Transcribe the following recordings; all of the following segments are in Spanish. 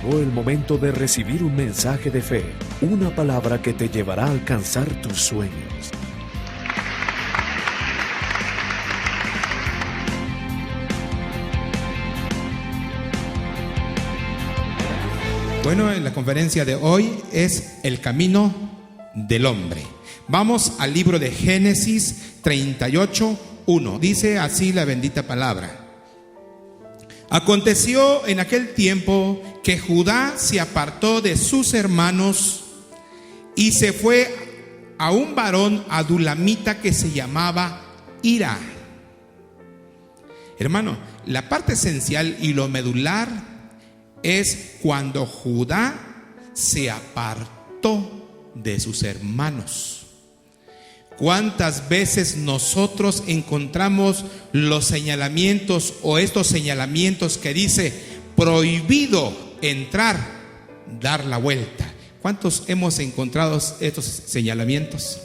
Llegó el momento de recibir un mensaje de fe, una palabra que te llevará a alcanzar tus sueños. Bueno, en la conferencia de hoy es el camino del hombre. Vamos al libro de Génesis 38:1. Dice así la bendita palabra. Aconteció en aquel tiempo que Judá se apartó de sus hermanos y se fue a un varón adulamita que se llamaba Hira. Hermano, la parte esencial y lo medular es cuando Judá se apartó de sus hermanos. ¿Cuántas veces nosotros encontramos los señalamientos o estos señalamientos que dice prohibido entrar, dar la vuelta? ¿Cuántos hemos encontrado estos señalamientos?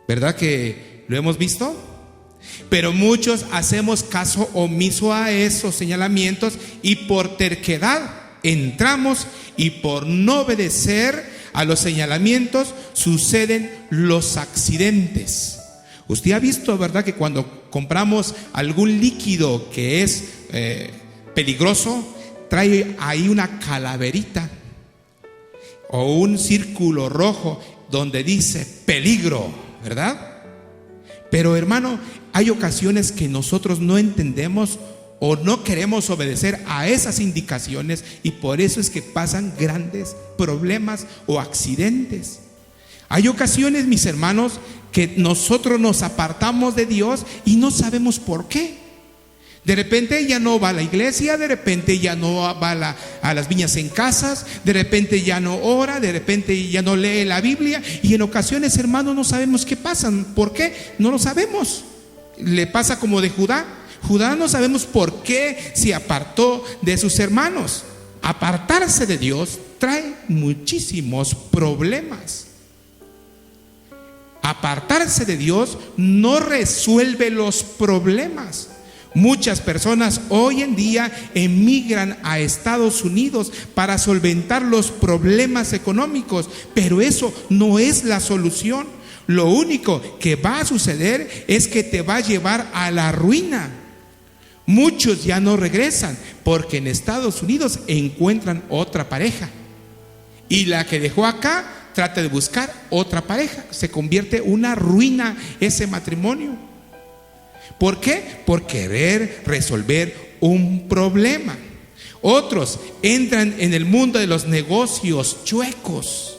¿Verdad que lo hemos visto? Pero muchos hacemos caso omiso a esos señalamientos y por terquedad entramos, y por no obedecer a los señalamientos suceden los accidentes. Usted ha visto, ¿verdad?, que cuando compramos algún líquido que es peligroso, trae ahí una calaverita o un círculo rojo donde dice peligro, ¿verdad? Pero hermano, hay ocasiones que nosotros no entendemos o no queremos obedecer a esas indicaciones, y por eso es que pasan grandes problemas o accidentes. Hay ocasiones, mis hermanos, que nosotros nos apartamos de Dios y no sabemos por qué. De repente ya no va a la iglesia, de repente ya no va a las viñas en casas, de repente ya no ora, de repente ya no lee la Biblia, y en ocasiones, hermanos, no sabemos qué pasa. ¿Por qué? No lo sabemos. Le pasa como de Judá. Judá no sabemos por qué se apartó de sus hermanos. Apartarse de Dios trae muchísimos problemas. Apartarse de Dios no resuelve los problemas. Muchas personas hoy en día emigran a Estados Unidos para solventar los problemas económicos, pero eso no es la solución. Lo único que va a suceder es que te va a llevar a la ruina. Muchos ya no regresan porque en Estados Unidos encuentran otra pareja, y la que dejó acá trata de buscar otra pareja. Se convierte en una ruina ese matrimonio. ¿Por qué? Por querer resolver un problema. Otros entran en el mundo de los negocios chuecos,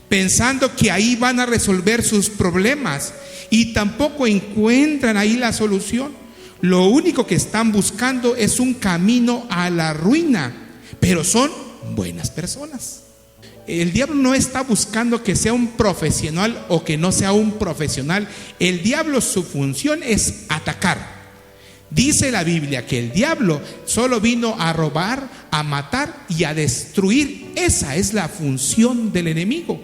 pensando que ahí van a resolver sus problemas, y tampoco encuentran ahí la solución. Lo único que están buscando es un camino a la ruina, pero son buenas personas. El diablo no está buscando que sea un profesional o que no sea un profesional. El diablo, su función es atacar. Dice la Biblia que el diablo solo vino a robar, a matar y a destruir. Esa es la función del enemigo.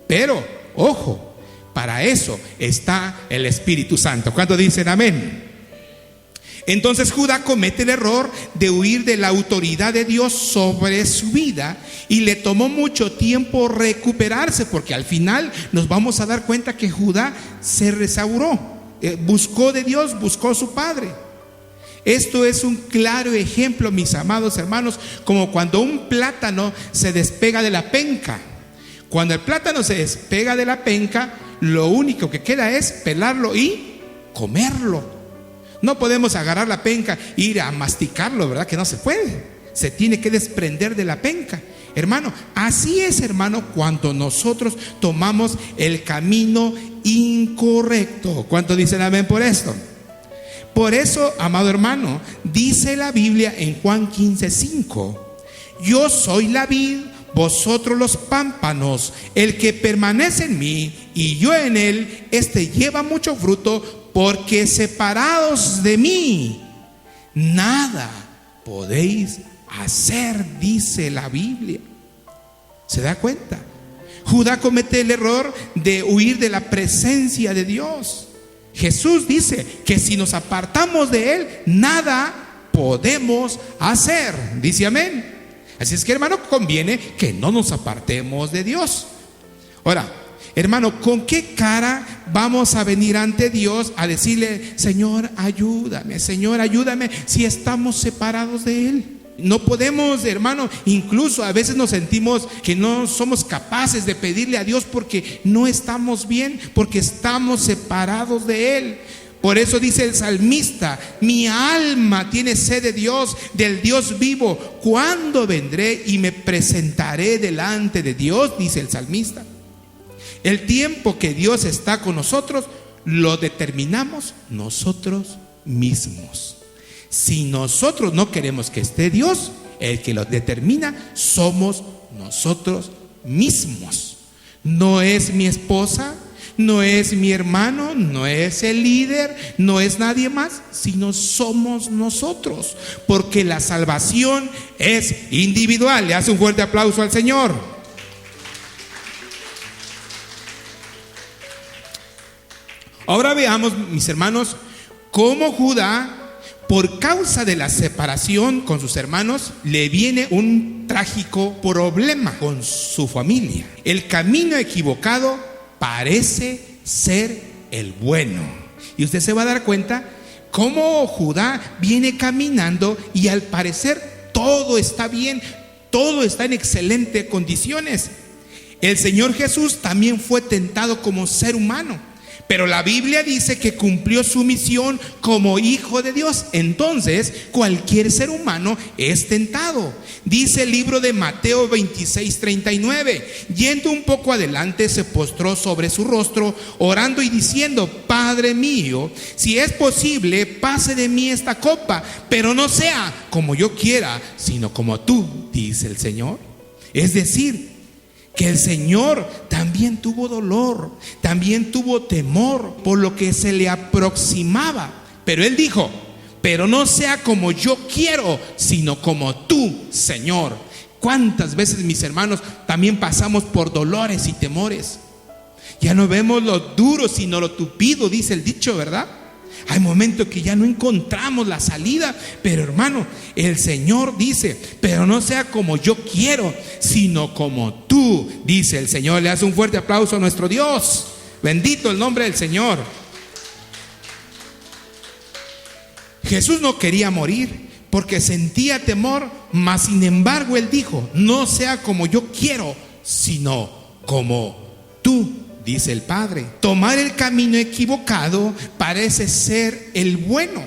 Pero, ojo, para eso está el Espíritu Santo. ¿Cuántos dicen amén? Entonces Judá comete el error de huir de la autoridad de Dios sobre su vida, y le tomó mucho tiempo recuperarse, porque al final nos vamos a dar cuenta que Judá se restauró, buscó de Dios, buscó a su padre. Esto es un claro ejemplo, mis amados hermanos, como cuando un plátano se despega de la penca. Cuando el plátano se despega de la penca, lo único que queda es pelarlo y comerlo. No podemos agarrar la penca e ir a masticarlo, ¿verdad? Que no se puede. Se tiene que desprender de la penca. Hermano, así es, hermano, cuando nosotros tomamos el camino incorrecto. ¿Cuántos dicen amén por esto? Por eso, amado hermano, dice la Biblia en Juan 15:5: yo soy la vid, vosotros los pámpanos. El que permanece en mí y yo en él, este lleva mucho fruto, porque separados de mí nada podéis hacer, dice la Biblia. ¿Se da cuenta? Judá comete el error de huir de la presencia de Dios. Jesús dice que si nos apartamos de Él, nada podemos hacer. Dice amén. Así es que, hermano, conviene que no nos apartemos de Dios. Ahora, hermano, ¿con qué cara vamos a venir ante Dios a decirle: Señor, ayúdame, si estamos separados de Él? No podemos, hermano, incluso a veces nos sentimos que no somos capaces de pedirle a Dios porque no estamos bien, porque estamos separados de Él. Por eso dice el salmista: mi alma tiene sed de Dios, del Dios vivo. ¿Cuándo vendré y me presentaré delante de Dios?, dice el salmista. El tiempo que Dios está con nosotros lo determinamos nosotros mismos. Si nosotros no queremos que esté Dios, el que lo determina somos nosotros mismos. No es mi esposa, no es mi hermano, no es el líder, no es nadie más, sino somos nosotros, porque la salvación es individual. Le hace un fuerte aplauso al Señor. Ahora veamos, mis hermanos, cómo Judá, por causa de la separación con sus hermanos, le viene un trágico problema con su familia. El camino equivocado parece ser el bueno. Y usted se va a dar cuenta cómo Judá viene caminando y al parecer todo está bien, todo está en excelentes condiciones. El Señor Jesús también fue tentado como ser humano, pero la Biblia dice que cumplió su misión como hijo de Dios. Entonces, cualquier ser humano es tentado. Dice el libro de Mateo 26:39. Yendo un poco adelante, se postró sobre su rostro, orando y diciendo: Padre mío, si es posible, pase de mí esta copa, pero no sea como yo quiera, sino como tú, dice el Señor. Es decir, que el Señor también tuvo dolor, también tuvo temor por lo que se le aproximaba. Pero Él dijo: pero no sea como yo quiero, sino como tú, Señor. ¿Cuántas veces, mis hermanos, también pasamos por dolores y temores? Ya no vemos lo duro, sino lo tupido, dice el dicho, ¿verdad? Hay momentos que ya no encontramos la salida, pero hermano, el Señor dice: pero no sea como yo quiero, sino como tú, dice el Señor. Le hace un fuerte aplauso a nuestro Dios. Bendito el nombre del Señor. Jesús no quería morir porque sentía temor, mas sin embargo Él dijo: no sea como yo quiero, sino como tú, dice el Padre. Tomar el camino equivocado parece ser el bueno.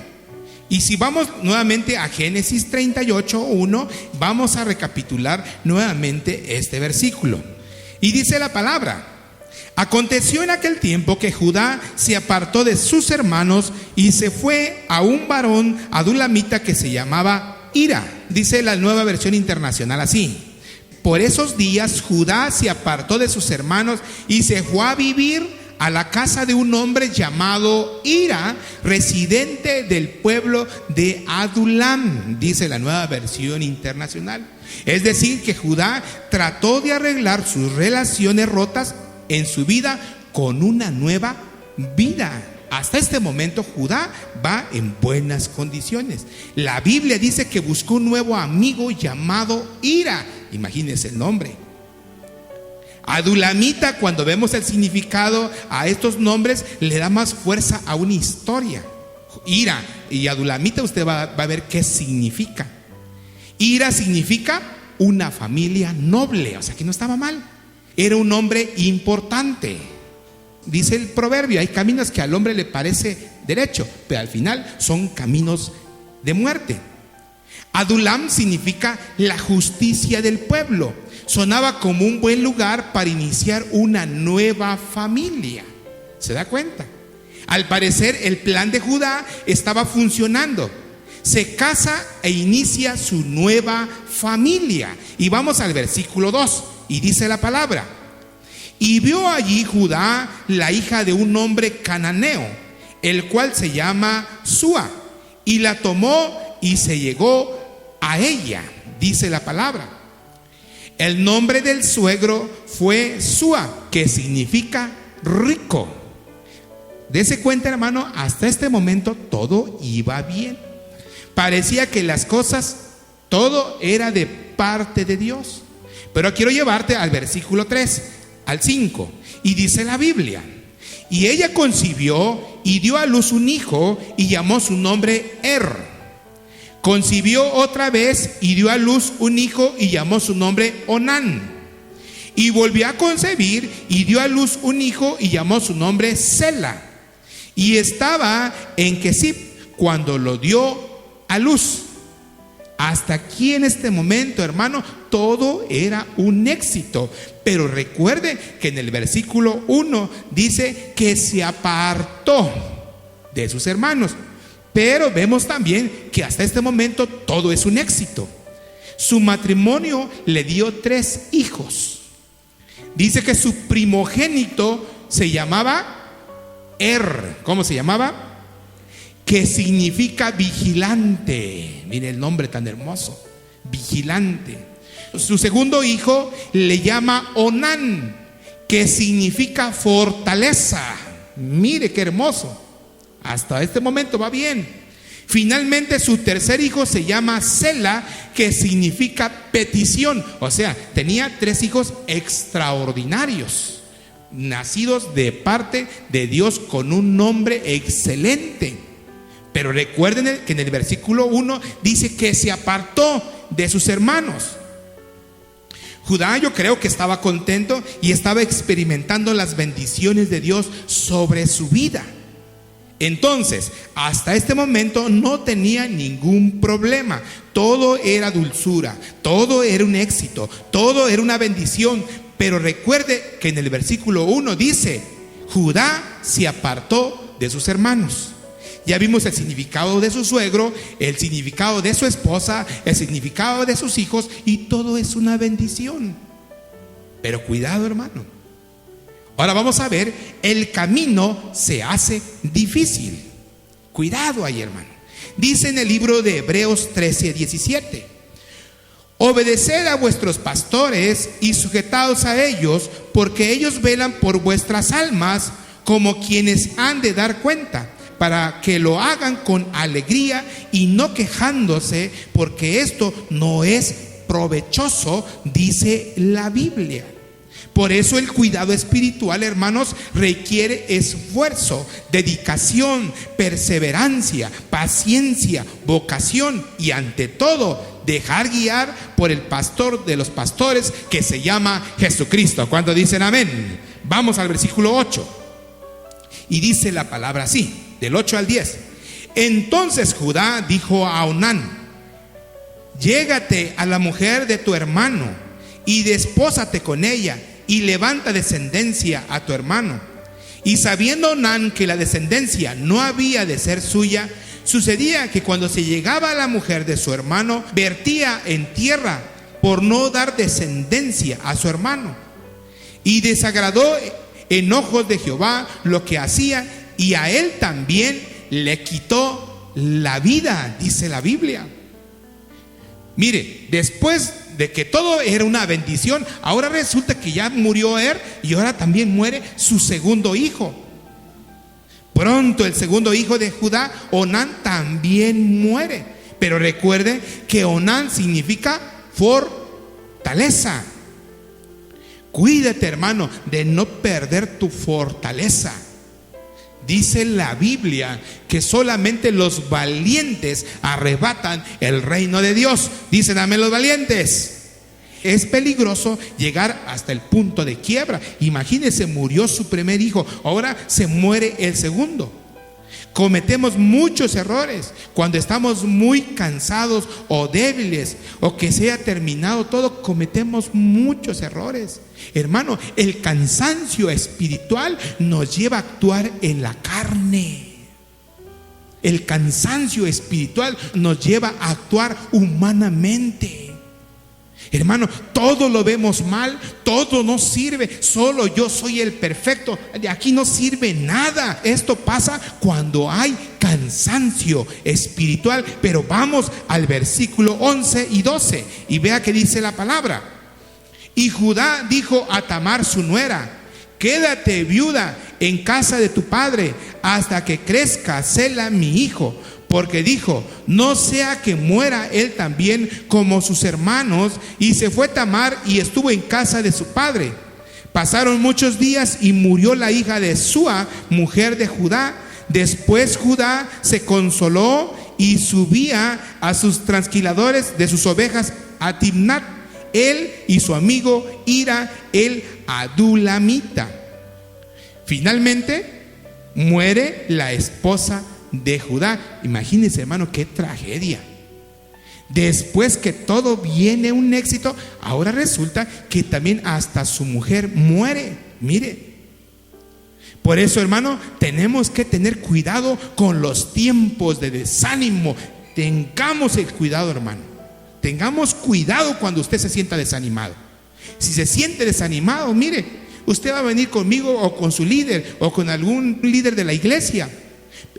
Y si vamos nuevamente a Génesis 38:1, vamos a recapitular nuevamente este versículo. Y dice la palabra: aconteció en aquel tiempo que Judá se apartó de sus hermanos y se fue a un varón adulamita que se llamaba Hira. Dice la Nueva Versión Internacional así: por esos días Judá se apartó de sus hermanos y se fue a vivir a la casa de un hombre llamado Hira, residente del pueblo de Adulam, dice la Nueva Versión Internacional. Es decir, que Judá trató de arreglar sus relaciones rotas en su vida con una nueva vida. Hasta este momento Judá va en buenas condiciones. La Biblia dice que buscó un nuevo amigo llamado Hira. Imagínense el nombre. Adulamita, cuando vemos el significado a estos nombres, le da más fuerza a una historia. Hira y Adulamita, usted va a ver qué significa. Hira significa una familia noble, o sea que no estaba mal. Era un hombre importante. Dice el proverbio: hay caminos que al hombre le parece derecho, pero al final son caminos de muerte. Adulam significa la justicia del pueblo. Sonaba como un buen lugar para iniciar una nueva familia. ¿Se da cuenta? Al parecer el plan de Judá estaba funcionando. Se casa e inicia su nueva familia. Y vamos al versículo 2 y dice la palabra: y vio allí Judá la hija de un hombre cananeo, el cual se llama Súa, y la tomó y se llegó a ella, dice la palabra. El nombre del suegro fue Súa, que significa rico. Dese cuenta, hermano, hasta este momento todo iba bien. Parecía que las cosas Todo era de parte de Dios. Pero quiero llevarte al versículo 3, al 5. Y dice la Biblia: y ella concibió y dio a luz un hijo y llamó su nombre Concibió otra vez y dio a luz un hijo y llamó su nombre Onán. Y volvió a concebir y dio a luz un hijo y llamó su nombre Sela. Y estaba en Kesib cuando lo dio a luz. Hasta aquí en este momento, hermano, todo era un éxito. Pero recuerde que en el versículo 1 dice que se apartó de sus hermanos. Pero vemos también que hasta este momento todo es un éxito. Su matrimonio le dio 3 hijos. Dice que su primogénito se llamaba ¿Cómo se llamaba? Que significa vigilante. Mire el nombre tan hermoso, vigilante. Su segundo hijo le llama Onán, que significa fortaleza. Mire qué hermoso. Hasta este momento va bien. Finalmente su tercer hijo se llama Sela, que significa petición. O sea, tenía 3 hijos extraordinarios, nacidos de parte de Dios con un nombre excelente. Pero recuerden que en el versículo 1 dice que se apartó de sus hermanos. Judá, yo creo que estaba contento y estaba experimentando las bendiciones de Dios sobre su vida. Entonces, hasta este momento no tenía ningún problema. Todo era dulzura, todo era un éxito, todo era una bendición. Pero recuerde que en el versículo 1 dice: Judá se apartó de sus hermanos. Ya vimos el significado de su suegro, el significado de su esposa, el significado de sus hijos, y todo es una bendición. Pero cuidado, hermano. Ahora vamos a ver, el camino se hace difícil. Cuidado ahí, hermano. Dice en el libro de Hebreos 13:17: obedeced a vuestros pastores y sujetaos a ellos, porque ellos velan por vuestras almas como quienes han de dar cuenta, para que lo hagan con alegría y no quejándose, porque esto no es provechoso, dice la Biblia. Por eso el cuidado espiritual, hermanos, requiere esfuerzo, dedicación, perseverancia, paciencia, vocación y ante todo dejar guiar por el pastor de los pastores, que se llama Jesucristo. ¿Cuántos dicen amén? Vamos al versículo 8. Y dice la palabra así, del 8 al 10. Entonces Judá dijo a Onán: llégate a la mujer de tu hermano y despósate con ella, y levanta descendencia a tu hermano. Y sabiendo Onán que la descendencia no había de ser suya, sucedía que cuando se llegaba a la mujer de su hermano, vertía en tierra por no dar descendencia a su hermano. Y desagradó en ojos de Jehová lo que hacía, y a él también le quitó la vida, dice la Biblia. Mire, después de que todo era una bendición, ahora resulta que ya murió y ahora también muere su segundo hijo. Pronto el segundo hijo de Judá, Onán, también muere. Pero recuerde que Onán significa fortaleza. Cuídate, hermano, de no perder tu fortaleza. Dice la Biblia que solamente los valientes arrebatan el reino de Dios. Dicen amén los valientes. Es peligroso llegar hasta el punto de quiebra. Imagínense, murió su primer hijo, ahora se muere el segundo. Cometemos muchos errores cuando estamos muy cansados o débiles, o que se haya terminado todo. Cometemos muchos errores. Hermano, el cansancio espiritual nos lleva a actuar en la carne. El cansancio espiritual nos lleva a actuar humanamente. Hermano, todo lo vemos mal, todo no sirve, solo yo soy el perfecto, de aquí no sirve nada. Esto pasa cuando hay cansancio espiritual. Pero vamos al versículo 11 y 12 y vea que dice la palabra. Y Judá dijo a Tamar su nuera: quédate viuda en casa de tu padre hasta que crezca Sela mi hijo, porque dijo: no sea que muera él también como sus hermanos. Y se fue Tamar y estuvo en casa de su padre. Pasaron muchos días y murió la hija de Súa, mujer de Judá. Después Judá se consoló y subía a sus trasquiladores de sus ovejas a Timnat, él y su amigo Hira el adulamita. Finalmente muere la esposa de Judá. Imagínense, hermano, qué tragedia. Después que todo viene un éxito, ahora resulta que también hasta su mujer muere. Mire, por eso, hermano, tenemos que tener cuidado con los tiempos de desánimo. Tengamos el cuidado, hermano. Tengamos cuidado cuando usted se sienta desanimado. Si se siente desanimado, mire, usted va a venir conmigo o con su líder o con algún líder de la iglesia.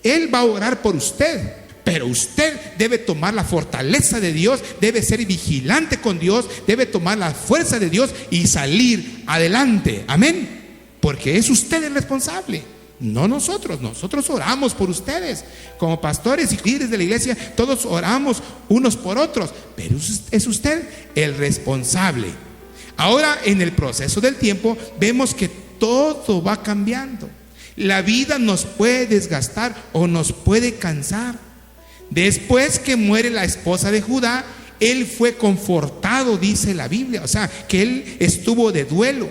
Él va a orar por usted, pero usted debe tomar la fortaleza de Dios, debe ser vigilante con Dios, debe tomar la fuerza de Dios y salir adelante. Amén. Porque es usted el responsable, no nosotros. Nosotros oramos por ustedes. Como pastores y líderes de la iglesia, todos oramos unos por otros, pero es usted el responsable. Ahora, en el proceso del tiempo, vemos que todo va cambiando. La vida nos puede desgastar o nos puede cansar. Después que muere la esposa de Judá, él fue confortado, dice la Biblia. O sea, que él estuvo de duelo.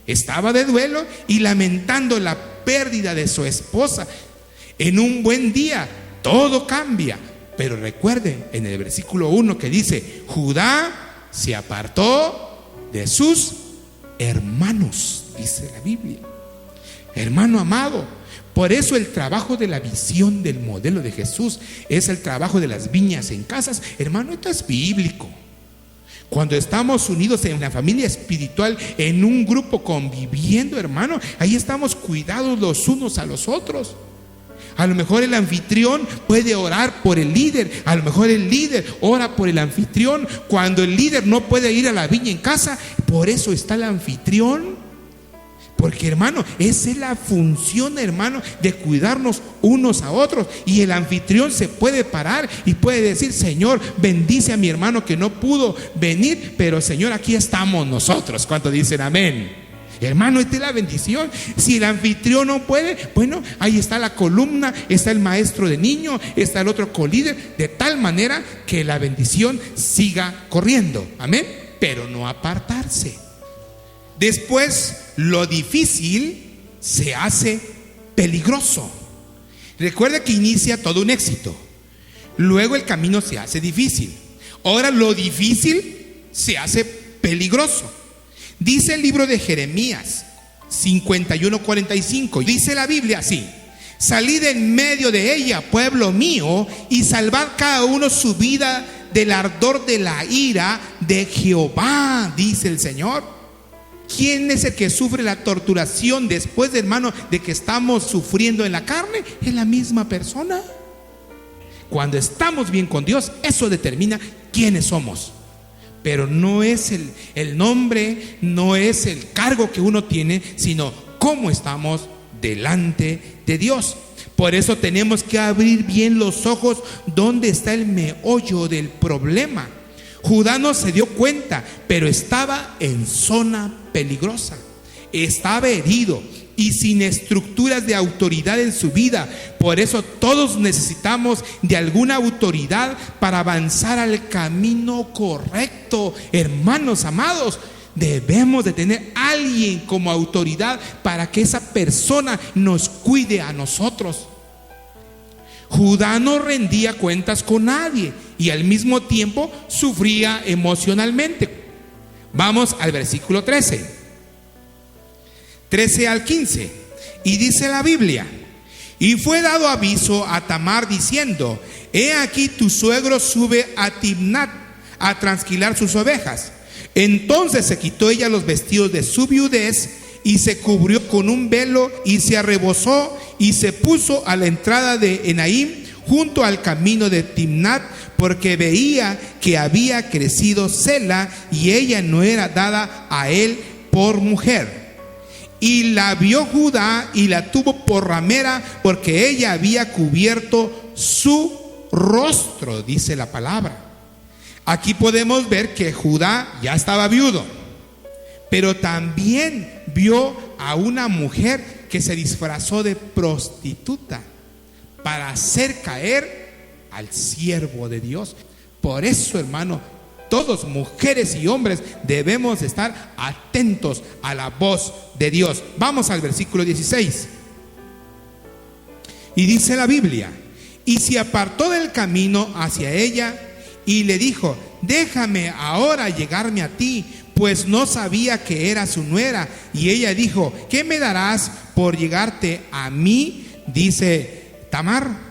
Estaba de duelo y lamentando la pérdida de su esposa. En un buen día todo cambia. Pero recuerde en el versículo 1 que dice: Judá se apartó de sus hermanos, dice la Biblia. Hermano amado, por eso el trabajo de la visión del modelo de Jesús es el trabajo de las viñas en casas. Hermano, esto es bíblico. Cuando estamos unidos en la familia espiritual, en un grupo conviviendo, hermano, ahí estamos cuidados los unos a los otros. A lo mejor el anfitrión puede orar por el líder, a lo mejor el líder ora por el anfitrión. Cuando el líder no puede ir a la viña en casa, por eso está el anfitrión. Porque, hermano, esa es la función, hermano, de cuidarnos unos a otros. Y el anfitrión se puede parar y puede decir: Señor, bendice a mi hermano que no pudo venir, pero Señor, aquí estamos nosotros. ¿Cuántos dicen amén? Hermano, esta es la bendición. Si el anfitrión no puede, bueno, ahí está la columna, está el maestro de niño, está el otro colíder, de tal manera que la bendición siga corriendo. Amén. Pero no apartarse. Después, lo difícil se hace peligroso. Recuerda que inicia todo un éxito. Luego el camino se hace difícil. Ahora lo difícil se hace peligroso. Dice el libro de Jeremías 51:45. Dice la Biblia así: salid en medio de ella, pueblo mío, y salvad cada uno su vida del ardor de la ira de Jehová, dice el Señor. ¿Quién es el que sufre la torturación después, hermano, de que estamos sufriendo en la carne? Es la misma persona. Cuando estamos bien con Dios, eso determina quiénes somos. Pero no es el nombre, no es el cargo que uno tiene, sino cómo estamos delante de Dios. Por eso tenemos que abrir bien los ojos dónde está el meollo del problema. Judá no se dio cuenta, pero estaba en zona peligrosa. Estaba herido y sin estructuras de autoridad en su vida. Por eso todos necesitamos de alguna autoridad para avanzar al camino correcto. Hermanos amados, debemos de tener a alguien como autoridad para que esa persona nos cuide a nosotros. Judá no rendía cuentas con nadie y al mismo tiempo sufría emocionalmente. Vamos al versículo 13 al 15. Y dice la Biblia: y fue dado aviso a Tamar diciendo: he aquí tu suegro sube a Timnat a trasquilar sus ovejas. Entonces se quitó ella los vestidos de su viudez y se cubrió con un velo y se arrebozó y se puso a la entrada de Enaim junto al camino de Timnat, porque veía que había crecido Sela y ella no era dada a él por mujer. Y la vio Judá y la tuvo por ramera, porque ella había cubierto su rostro, dice la palabra. Aquí podemos ver que Judá ya estaba viudo, pero también vio a una mujer que se disfrazó de prostituta para hacer caer al siervo de Dios. Por eso, hermano, todos, mujeres y hombres, debemos estar atentos a la voz de Dios. Vamos al versículo 16. Y dice la Biblia: y se apartó del camino hacia ella y le dijo: déjame ahora llegarme a ti, pues no sabía que era su nuera. Y ella dijo: ¿qué me darás por llegarte a mí? Dice Tamar.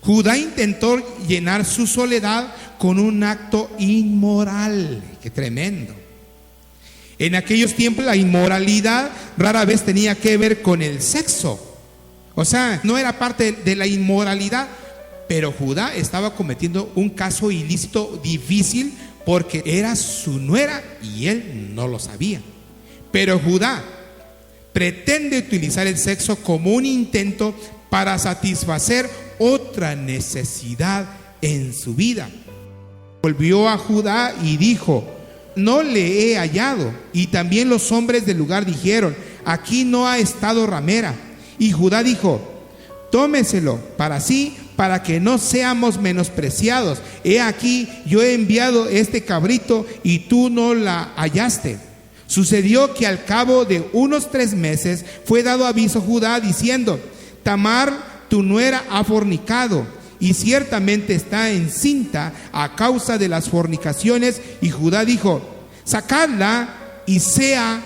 Judá intentó llenar su soledad con un acto inmoral. ¡Qué tremendo! En aquellos tiempos la inmoralidad rara vez tenía que ver con el sexo. O sea, no era parte de la inmoralidad. Pero Judá estaba cometiendo un caso ilícito difícil porque era su nuera y él no lo sabía. Pero Judá pretende utilizar el sexo como un intento para satisfacer otra necesidad en su vida. Volvió a Judá y dijo: no le he hallado. Y también los hombres del lugar dijeron: aquí no ha estado ramera. Y Judá dijo: tómeselo para sí, para que no seamos menospreciados. He aquí, yo he enviado este cabrito y tú no la hallaste. Sucedió que al cabo de unos 3 meses fue dado aviso a Judá diciendo: Tamar, tu nuera, ha fornicado y ciertamente está encinta a causa de las fornicaciones. Y Judá dijo: sacadla y sea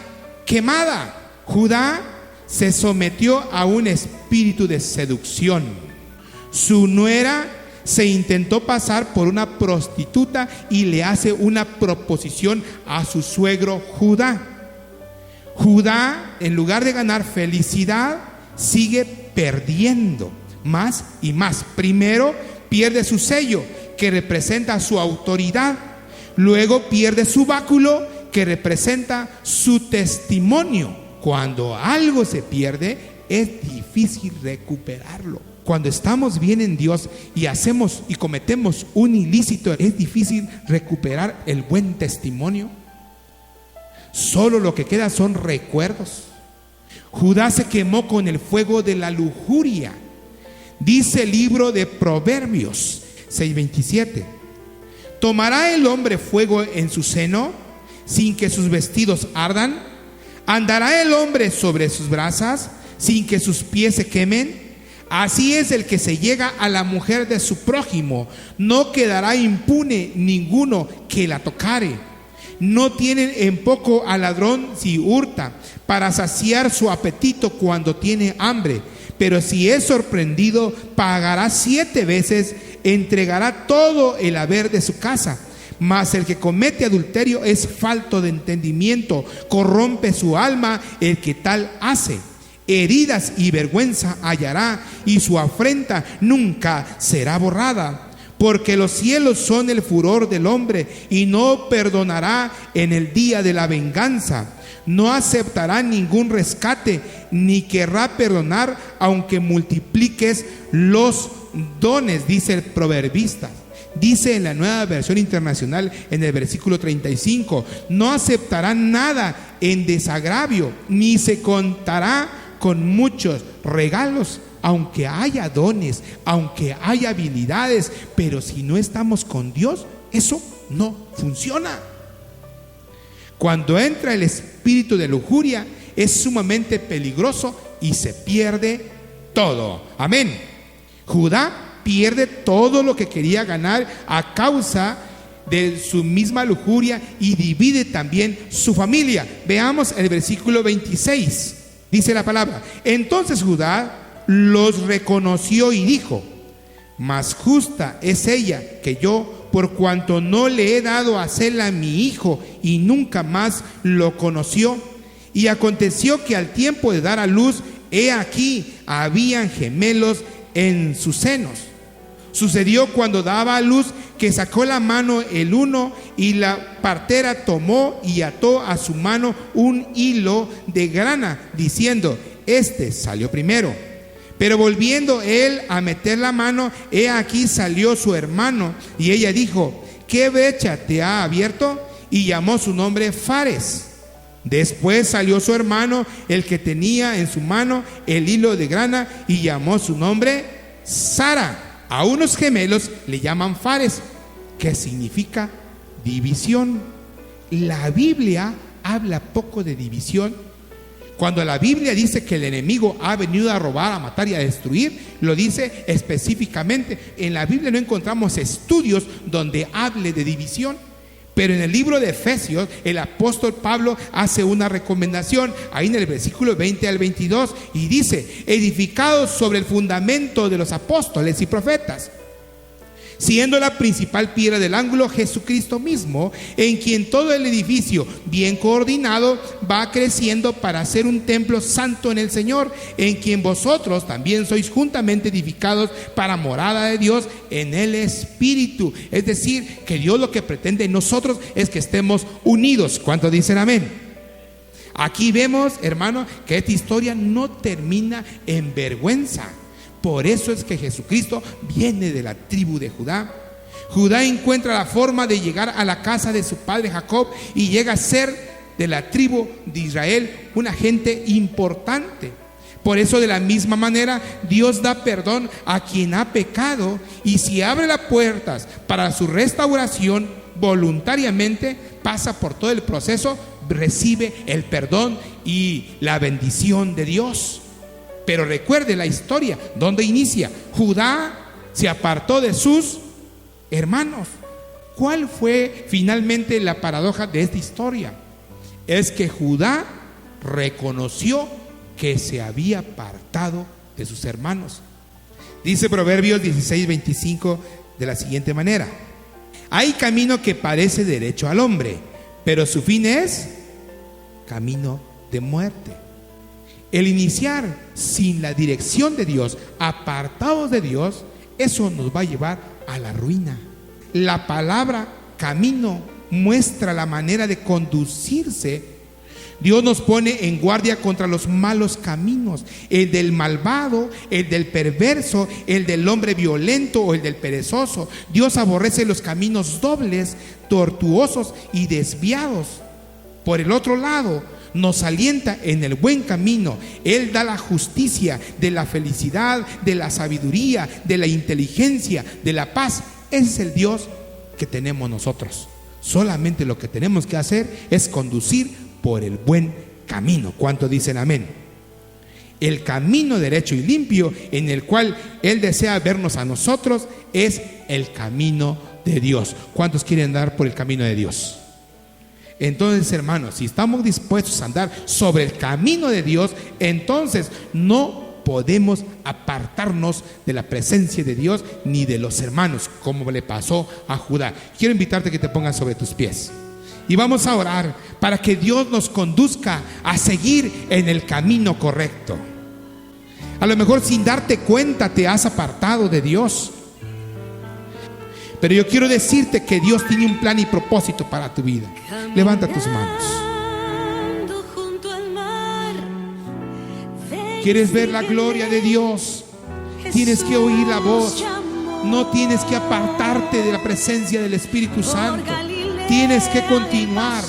quemada. Judá se sometió a un espíritu de seducción. Su nuera se intentó pasar por una prostituta y le hace una proposición a su suegro Judá. Judá, en lugar de ganar felicidad, sigue perdiendo más y más. Primero pierde su sello, que representa su autoridad. Luego pierde su báculo, que representa su testimonio. Cuando algo se pierde, es difícil recuperarlo. Cuando estamos bien en Dios y hacemos y cometemos un ilícito, es difícil recuperar el buen testimonio. Solo lo que queda son recuerdos. Judá se quemó con el fuego de la lujuria. Dice el libro de Proverbios 6:27: ¿tomará el hombre fuego en su seno sin que sus vestidos ardan? ¿Andará el hombre sobre sus brasas sin que sus pies se quemen? Así es el que se llega a la mujer de su prójimo, no quedará impune ninguno que la tocare. No tienen en poco al ladrón si hurta, para saciar su apetito cuando tiene hambre. Pero si es sorprendido, pagará 7 veces, entregará todo el haber de su casa. Mas el que comete adulterio es falto de entendimiento, corrompe su alma el que tal hace. Heridas y vergüenza hallará, y su afrenta nunca será borrada. Porque los cielos son el furor del hombre, y no perdonará en el día de la venganza. No aceptará ningún rescate, ni querrá perdonar, aunque multipliques los dones, dice el proverbista. Dice en la Nueva Versión Internacional, en el versículo 35: no aceptará nada en desagravio, ni se contará con muchos regalos, aunque haya dones, aunque haya habilidades. Pero si no estamos con Dios, eso no funciona. Cuando entra el espíritu de lujuria, es sumamente peligroso y se pierde todo. Amén. Judá pierde todo lo que quería ganar a causa de su misma lujuria, y divide también su familia. Veamos el versículo 26. Dice la palabra: entonces Judá los reconoció y dijo: más justa es ella que yo, por cuanto no le he dado a Sela mi hijo. Y nunca más lo conoció. Y aconteció que al tiempo de dar a luz, he aquí, habían gemelos en sus senos. Sucedió cuando daba a luz que sacó la mano el uno, y la partera tomó y ató a su mano un hilo de grana, diciendo: este salió primero. Pero volviendo él a meter la mano, he aquí salió su hermano. Y ella dijo: ¿qué brecha te ha abierto? Y llamó su nombre Fares. Después salió su hermano, el que tenía en su mano el hilo de grana, y llamó su nombre Zara. A unos gemelos le llaman Fares, que significa división. La Biblia habla poco de división. Cuando la Biblia dice que el enemigo ha venido a robar, a matar y a destruir, lo dice específicamente. En la Biblia no encontramos estudios donde hable de división. Pero en el libro de Efesios, el apóstol Pablo hace una recomendación, ahí en el versículo 20 al 22, y dice: edificados sobre el fundamento de los apóstoles y profetas, siendo la principal piedra del ángulo Jesucristo mismo, en quien todo el edificio, bien coordinado, va creciendo para ser un templo santo en el Señor, en quien vosotros también sois juntamente edificados para morada de Dios en el Espíritu. Es decir, que Dios lo que pretende en nosotros es que estemos unidos. ¿Cuántos dicen amén? Aquí vemos, hermano, que esta historia no termina en vergüenza. Por eso es que Jesucristo viene de la tribu de Judá. Judá encuentra la forma de llegar a la casa de su padre Jacob y llega a ser de la tribu de Israel una gente importante. Por eso, de la misma manera, Dios da perdón a quien ha pecado, y si abre las puertas para su restauración voluntariamente, pasa por todo el proceso, recibe el perdón y la bendición de Dios. Pero recuerde la historia, ¿dónde inicia? Judá se apartó de sus hermanos. ¿Cuál fue finalmente la paradoja de esta historia? Es que Judá reconoció que se había apartado de sus hermanos. Dice Proverbios 16:25 de la siguiente manera: hay camino que parece derecho al hombre, pero su fin es camino de muerte. El iniciar sin la dirección de Dios, apartados de Dios, eso nos va a llevar a la ruina. La palabra camino muestra la manera de conducirse. Dios nos pone en guardia contra los malos caminos, el del malvado, el del perverso, el del hombre violento o el del perezoso. Dios aborrece los caminos dobles, tortuosos y desviados. Por el otro lado, nos alienta en el buen camino. Él da la justicia, de la felicidad, de la sabiduría, de la inteligencia, de la paz. Ese es el Dios que tenemos nosotros. Solamente lo que tenemos que hacer es conducir por el buen camino. ¿Cuántos dicen amén? El camino derecho y limpio en el cual Él desea vernos a nosotros es el camino de Dios. ¿Cuántos quieren andar por el camino de Dios? Entonces, hermanos, si estamos dispuestos a andar sobre el camino de Dios, entonces no podemos apartarnos de la presencia de Dios ni de los hermanos, como le pasó a Judá. Quiero invitarte a que te pongas sobre tus pies y vamos a orar para que Dios nos conduzca a seguir en el camino correcto. A lo mejor sin darte cuenta te has apartado de Dios, pero yo quiero decirte que Dios tiene un plan y propósito para tu vida. Levanta tus manos. ¿Quieres ver la gloria de Dios? Tienes que oír la voz. No tienes que apartarte de la presencia del Espíritu Santo. Tienes que continuar.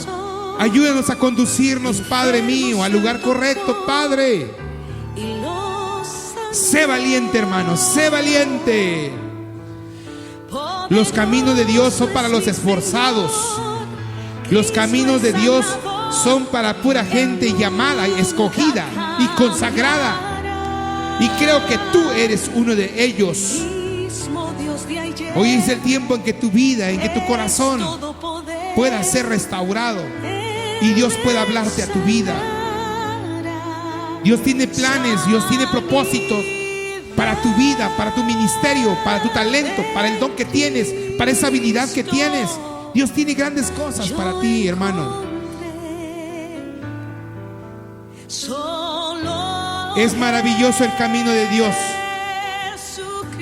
Ayúdanos a conducirnos, Padre mío, al lugar correcto, Padre. Sé valiente, hermano, sé valiente. Los caminos de Dios son para los esforzados. Los caminos de Dios son para pura gente llamada, escogida y consagrada. Y creo que tú eres uno de ellos. Hoy es el tiempo en que tu vida, en que tu corazón pueda ser restaurado y Dios pueda hablarte a tu vida. Dios tiene planes, Dios tiene propósitos para tu vida, para tu ministerio, para tu talento, para el don que tienes, para esa habilidad que tienes. Dios tiene grandes cosas para ti, hermano. Es maravilloso el camino de Dios.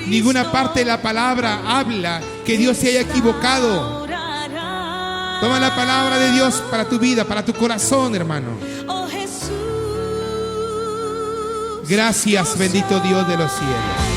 Ninguna parte de la palabra habla que Dios se haya equivocado. Toma la palabra de Dios para tu vida, para tu corazón, hermano. Gracias, bendito Dios de los cielos.